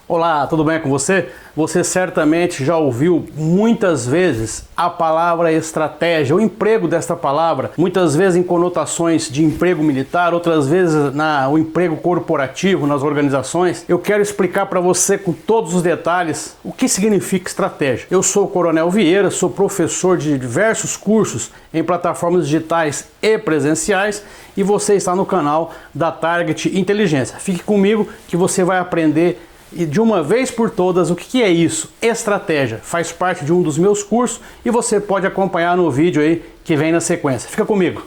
Olá, tudo bem com você? Você certamente já ouviu muitas vezes a palavra estratégia, o emprego desta palavra, muitas vezes em conotações de emprego militar, outras vezes o emprego corporativo nas organizações. Eu quero explicar para você com todos os detalhes o que significa estratégia. Eu sou o Coronel Vieira, sou professor de diversos cursos em plataformas digitais e presenciais e você está no canal da Target Inteligência. Fique comigo que você vai aprender e de uma vez por todas o que é isso. Estratégia faz parte de um dos meus cursos e você pode acompanhar no vídeo aí que vem na sequência. Fica comigo.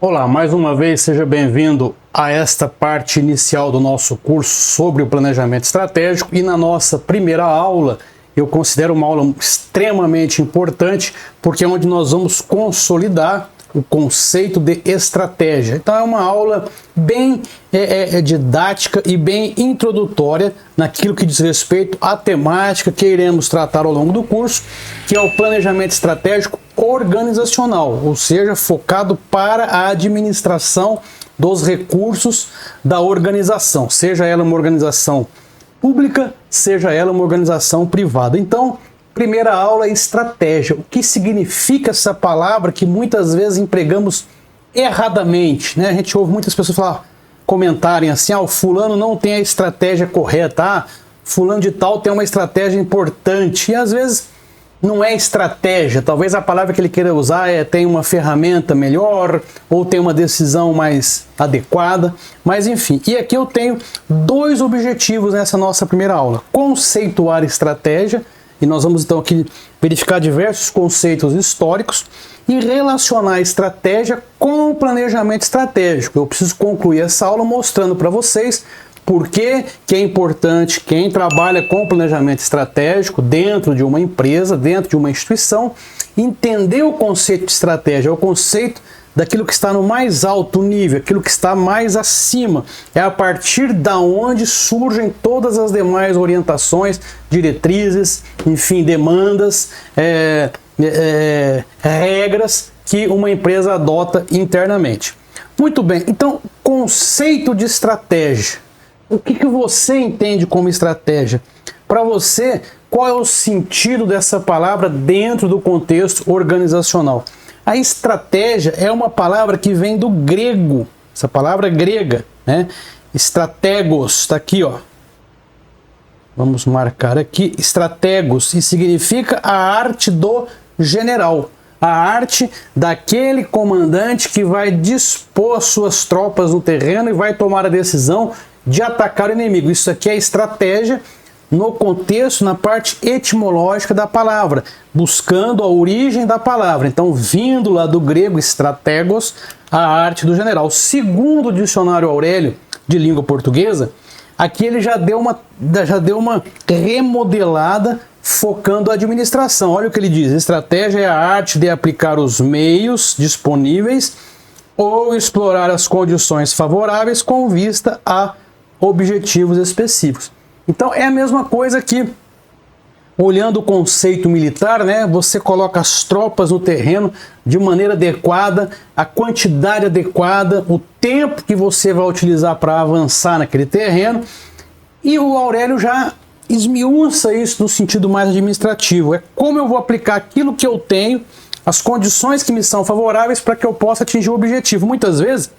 Olá, mais uma vez seja bem-vindo a esta parte inicial do nosso curso sobre o planejamento estratégico. E na nossa primeira aula eu considero uma aula extremamente importante, porque é onde nós vamos consolidar o conceito de estratégia. Então é uma aula bem didática e bem introdutória naquilo que diz respeito à temática que iremos tratar ao longo do curso, que é o planejamento estratégico organizacional, ou seja, focado para a administração dos recursos da organização, seja ela uma organização pública, seja ela uma organização privada. Então, primeira aula é estratégia. O que significa essa palavra que muitas vezes empregamos erradamente, né? A gente ouve muitas pessoas comentarem assim, o fulano não tem a estratégia correta, fulano de tal tem uma estratégia importante, e às vezes não é estratégia, talvez a palavra que ele queira usar tem uma ferramenta melhor, ou tem uma decisão mais adequada, mas enfim. E aqui eu tenho dois objetivos nessa nossa primeira aula: conceituar estratégia, e nós vamos então aqui verificar diversos conceitos históricos, e relacionar a estratégia com o planejamento estratégico. Eu preciso concluir essa aula mostrando para vocês por que é importante quem trabalha com planejamento estratégico dentro de uma empresa, dentro de uma instituição, entender o conceito de estratégia, o conceito daquilo que está no mais alto nível, aquilo que está mais acima. É a partir da onde surgem todas as demais orientações, diretrizes, enfim, demandas, regras que uma empresa adota internamente. Muito bem, então, conceito de estratégia. O que você entende como estratégia? Para você, qual é o sentido dessa palavra dentro do contexto organizacional? A estratégia é uma palavra que vem do grego, essa palavra grega, né? Strategos, está aqui, ó. Vamos marcar aqui, strategos, e significa a arte do general, a arte daquele comandante que vai dispor as suas tropas no terreno e vai tomar a decisão de atacar o inimigo. Isso aqui é estratégia no contexto, na parte etimológica da palavra, buscando a origem da palavra. Então, vindo lá do grego strategos, a arte do general. Segundo o dicionário Aurélio de língua portuguesa, aqui ele já deu uma remodelada focando a administração. Olha o que ele diz: estratégia é a arte de aplicar os meios disponíveis ou explorar as condições favoráveis com vista a objetivos específicos. Então é a mesma coisa que, olhando o conceito militar, né, você coloca as tropas no terreno de maneira adequada, a quantidade adequada, o tempo que você vai utilizar para avançar naquele terreno, e o Aurélio já esmiuça isso no sentido mais administrativo. É como eu vou aplicar aquilo que eu tenho, as condições que me são favoráveis para que eu possa atingir o objetivo. Muitas vezes,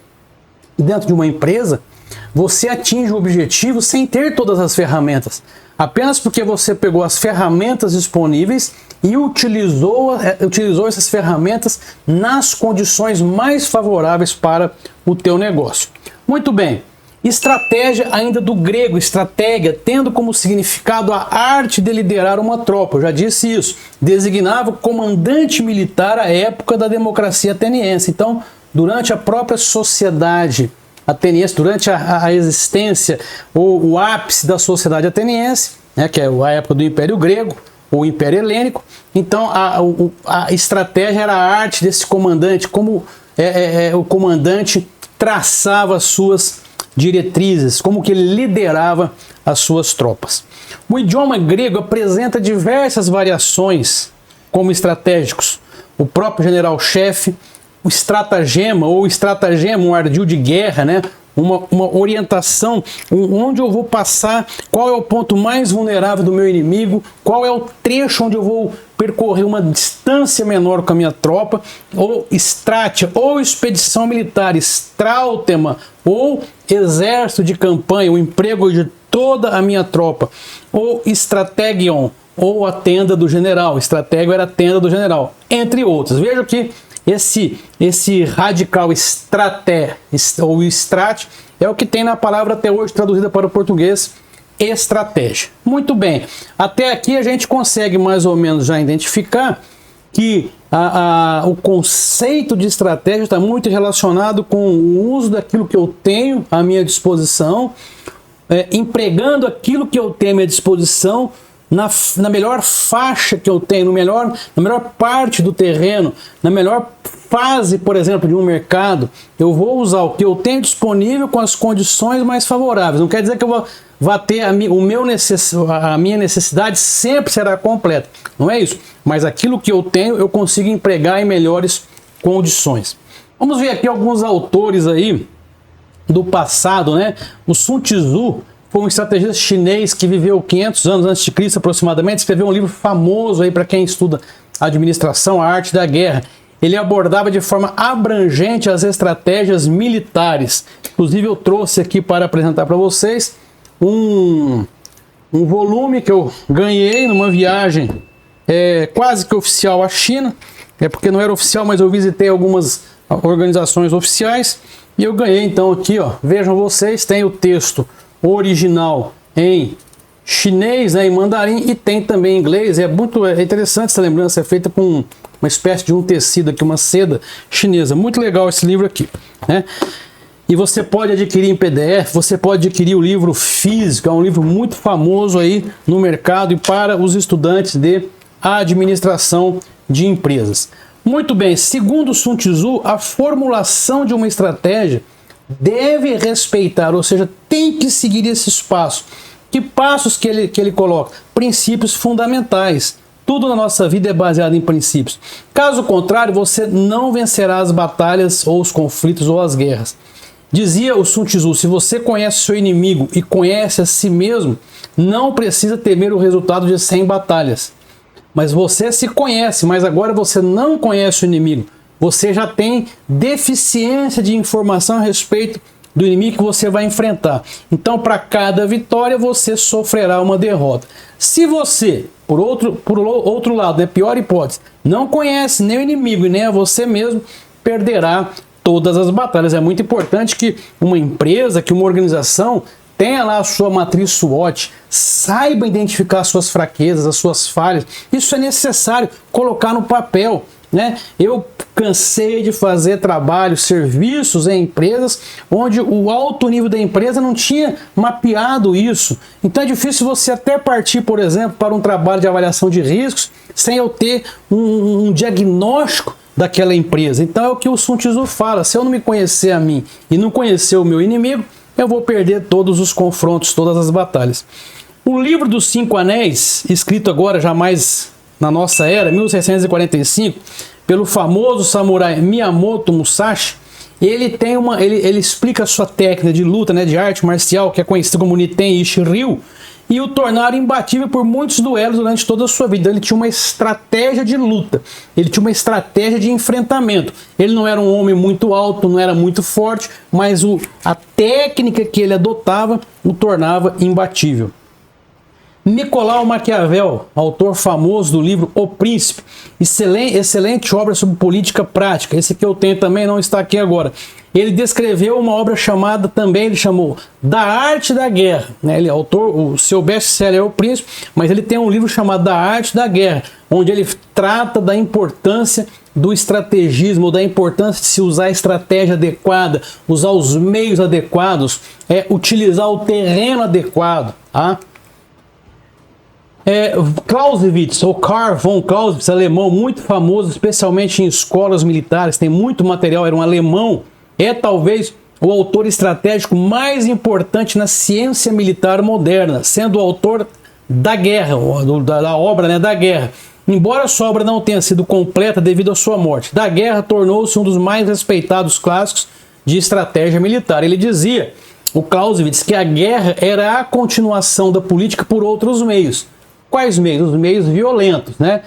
dentro de uma empresa, você atinge o objetivo sem ter todas as ferramentas, apenas porque você pegou as ferramentas disponíveis e utilizou essas ferramentas nas condições mais favoráveis para o teu negócio. Muito bem. Estratégia, ainda do grego, estratégia, tendo como significado a arte de liderar uma tropa. Eu já disse isso. Designava o comandante militar à época da democracia ateniense. Então, durante a própria sociedade ateniense, durante a existência ou o ápice da sociedade ateniense, né, que é a época do Império Grego ou Império Helênico, então a estratégia era a arte desse comandante, como o comandante traçava as suas diretrizes, como que ele liderava as suas tropas. O idioma grego apresenta diversas variações como estratégicos. O próprio general-chefe, o estratagema ou estratagema, um ardil de guerra, né? Uma orientação, onde eu vou passar, qual é o ponto mais vulnerável do meu inimigo, qual é o trecho onde eu vou percorrer uma distância menor com a minha tropa, ou stratia, ou expedição militar, strautema, ou exército de campanha, o emprego de toda a minha tropa, ou strategion, ou a tenda do general, estratégio era a tenda do general, entre outros. Veja que esse radical estraté ou estrat é o que tem na palavra até hoje traduzida para o português, estratégia. Muito bem, até aqui a gente consegue mais ou menos já identificar que o conceito de estratégia está muito relacionado com o uso daquilo que eu tenho à minha disposição, empregando aquilo que eu tenho à minha disposição na melhor faixa que eu tenho, na melhor parte do terreno, na melhor fase, por exemplo, de um mercado. Eu vou usar o que eu tenho disponível com as condições mais favoráveis. Não quer dizer que eu vá ter a minha necessidade sempre será completa. Não é isso. Mas aquilo que eu tenho, eu consigo empregar em melhores condições. Vamos ver aqui alguns autores aí do passado, né? O Sun Tzu foi um estrategista chinês que viveu 500 anos antes de Cristo aproximadamente, escreveu um livro famoso aí para quem estuda administração, a arte da guerra. Ele abordava de forma abrangente as estratégias militares. Inclusive eu trouxe aqui para apresentar para vocês um volume que eu ganhei numa viagem quase que oficial à China, porque não era oficial, mas eu visitei algumas organizações oficiais e eu ganhei então aqui, ó, vejam vocês, tem o texto original em chinês, né, em mandarim, e tem também em inglês. É interessante essa lembrança, é feita com uma espécie de um tecido aqui, uma seda chinesa. Muito legal esse livro aqui, né? E você pode adquirir em PDF, você pode adquirir o livro físico, é um livro muito famoso aí no mercado e para os estudantes de administração de empresas. Muito bem, segundo Sun Tzu, a formulação de uma estratégia deve respeitar, ou seja, tem que seguir esses passos. Que passos que ele coloca? Princípios fundamentais. Tudo na nossa vida é baseado em princípios. Caso contrário, você não vencerá as batalhas, ou os conflitos, ou as guerras. Dizia o Sun Tzu, se você conhece seu inimigo e conhece a si mesmo, não precisa temer o resultado de 100 batalhas. Mas você se conhece, mas agora você não conhece o inimigo. Você já tem deficiência de informação a respeito do inimigo que você vai enfrentar. Então, para cada vitória, você sofrerá uma derrota. Se você, por outro lado, né, pior hipótese, não conhece nem o inimigo e nem a você mesmo, perderá todas as batalhas. É muito importante que uma empresa, que uma organização tenha lá a sua matriz SWOT, saiba identificar as suas fraquezas, as suas falhas. Isso é necessário colocar no papel, né? Eu cansei de fazer trabalhos, serviços em empresas onde o alto nível da empresa não tinha mapeado isso. Então é difícil você até partir, por exemplo, para um trabalho de avaliação de riscos sem eu ter um diagnóstico daquela empresa. Então é o que o Sun Tzu fala: se eu não me conhecer a mim e não conhecer o meu inimigo, eu vou perder todos os confrontos, todas as batalhas. O livro dos 5 Anéis, escrito agora já mais na nossa era, 1645, pelo famoso samurai Miyamoto Musashi, ele explica a sua técnica de luta, né, de arte marcial, que é conhecida como Niten Ishi Ryu, e o tornaram imbatível por muitos duelos durante toda a sua vida. Ele tinha uma estratégia de luta, ele tinha uma estratégia de enfrentamento. Ele não era um homem muito alto, não era muito forte, mas a técnica que ele adotava o tornava imbatível. Nicolau Maquiavel, autor famoso do livro O Príncipe, excelente obra sobre política prática. Esse que eu tenho também, não está aqui agora. Ele descreveu uma obra chamada também, ele chamou Da Arte da Guerra, né? Ele é autor, o seu best-seller é O Príncipe, mas ele tem um livro chamado Da Arte da Guerra, onde ele trata da importância do estrategismo, da importância de se usar a estratégia adequada, usar os meios adequados, utilizar o terreno adequado, tá? Clausewitz, ou Karl von Clausewitz, alemão, muito famoso, especialmente em escolas militares, tem muito material, era um alemão, é talvez o autor estratégico mais importante na ciência militar moderna, sendo o autor da guerra, da obra, né, da guerra. embora sua obra não tenha sido completa devido à sua morte, da guerra tornou-se um dos mais respeitados clássicos de estratégia militar. Ele dizia, o Clausewitz, que a guerra era a continuação da política por outros meios. Quais meios? Os meios violentos, né?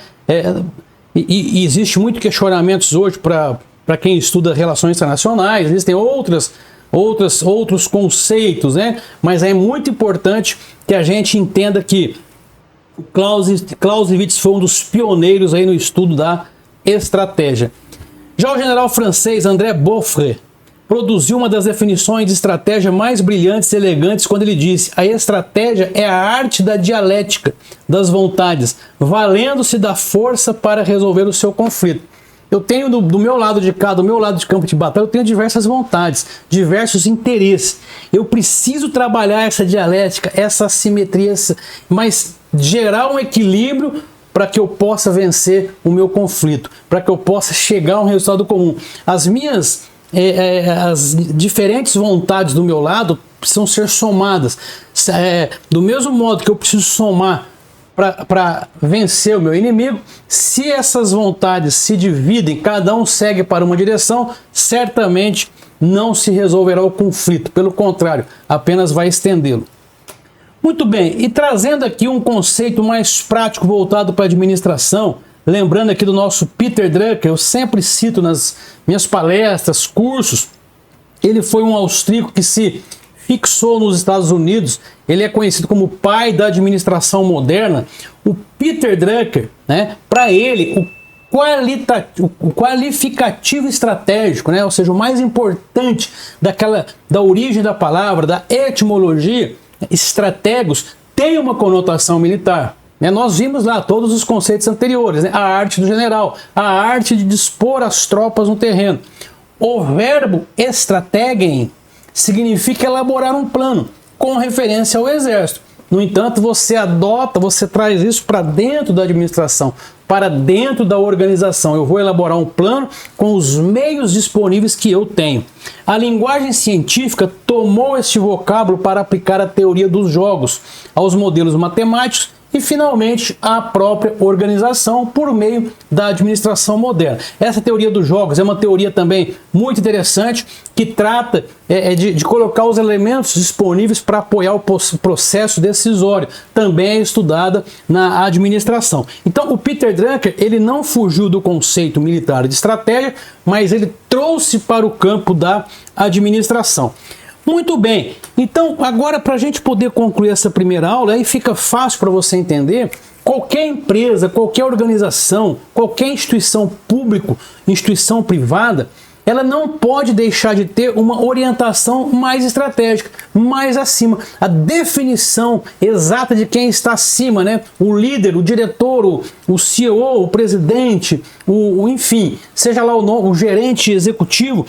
E existe muito questionamentos hoje para quem estuda relações internacionais, existem outros conceitos, né? Mas é muito importante que a gente entenda que o Clausewitz foi um dos pioneiros aí no estudo da estratégia. Já o general francês André Boffre produziu uma das definições de estratégia mais brilhantes e elegantes quando ele disse: a estratégia é a arte da dialética das vontades, valendo-se da força para resolver o seu conflito. Eu tenho do meu lado de cá, do meu lado de campo de batalha, eu tenho diversas vontades, diversos interesses. Eu preciso trabalhar essa dialética, essa assimetria, mas gerar um equilíbrio para que eu possa vencer o meu conflito, para que eu possa chegar a um resultado comum. As diferentes vontades do meu lado precisam ser somadas. Do mesmo modo que eu preciso somar para vencer o meu inimigo, se essas vontades se dividem, cada um segue para uma direção, certamente não se resolverá o conflito. Pelo contrário, apenas vai estendê-lo. Muito bem, e trazendo aqui um conceito mais prático voltado para a administração, lembrando aqui do nosso Peter Drucker, eu sempre cito nas minhas palestras, cursos, ele foi um austríaco que se fixou nos Estados Unidos, ele é conhecido como o pai da administração moderna. O Peter Drucker, né, para ele, o qualificativo estratégico, né, ou seja, o mais importante da origem da palavra, da etimologia, estratégos, tem uma conotação militar. Nós vimos lá todos os conceitos anteriores, né? A arte do general, a arte de dispor as tropas no terreno. O verbo estrategen significa elaborar um plano, com referência ao exército. No entanto, você traz isso para dentro da administração, para dentro da organização. Eu vou elaborar um plano com os meios disponíveis que eu tenho. A linguagem científica tomou este vocábulo para aplicar a teoria dos jogos aos modelos matemáticos e, finalmente, a própria organização por meio da administração moderna. Essa teoria dos jogos é uma teoria também muito interessante que trata de colocar os elementos disponíveis para apoiar o processo decisório. Também é estudada na administração. Então, o Peter Drucker, ele não fugiu do conceito militar de estratégia, mas ele trouxe para o campo da administração. Muito bem, então agora para a gente poder concluir essa primeira aula, aí fica fácil para você entender, qualquer empresa, qualquer organização, qualquer instituição pública, instituição privada, ela não pode deixar de ter uma orientação mais estratégica, mais acima. A definição exata de quem está acima, né? O líder, o diretor, o CEO, o presidente, enfim, seja lá o gerente executivo,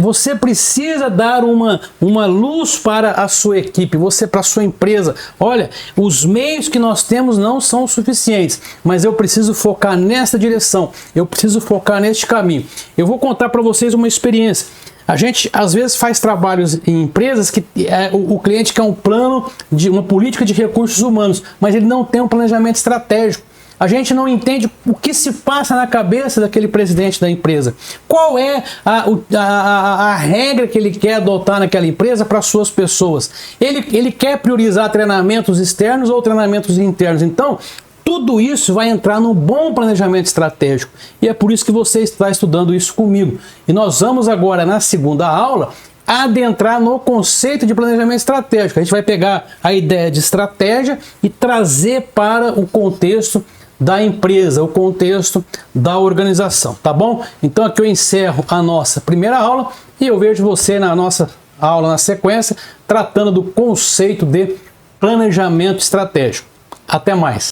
você precisa dar uma luz para a sua equipe, para a sua empresa. Olha, os meios que nós temos não são suficientes, mas eu preciso focar nessa direção, eu preciso focar neste caminho. Eu vou contar para vocês uma experiência. A gente às vezes faz trabalhos em empresas que o cliente quer um plano, uma política de recursos humanos, mas ele não tem um planejamento estratégico. A gente não entende o que se passa na cabeça daquele presidente da empresa. Qual é a regra que ele quer adotar naquela empresa para as suas pessoas? Ele quer priorizar treinamentos externos ou treinamentos internos? Então, tudo isso vai entrar num bom planejamento estratégico. E é por isso que você está estudando isso comigo. E nós vamos agora, na segunda aula, adentrar no conceito de planejamento estratégico. A gente vai pegar a ideia de estratégia e trazer para o contexto da empresa, o contexto da organização, tá bom? Então aqui eu encerro a nossa primeira aula e eu vejo você na nossa aula na sequência, tratando do conceito de planejamento estratégico. Até mais!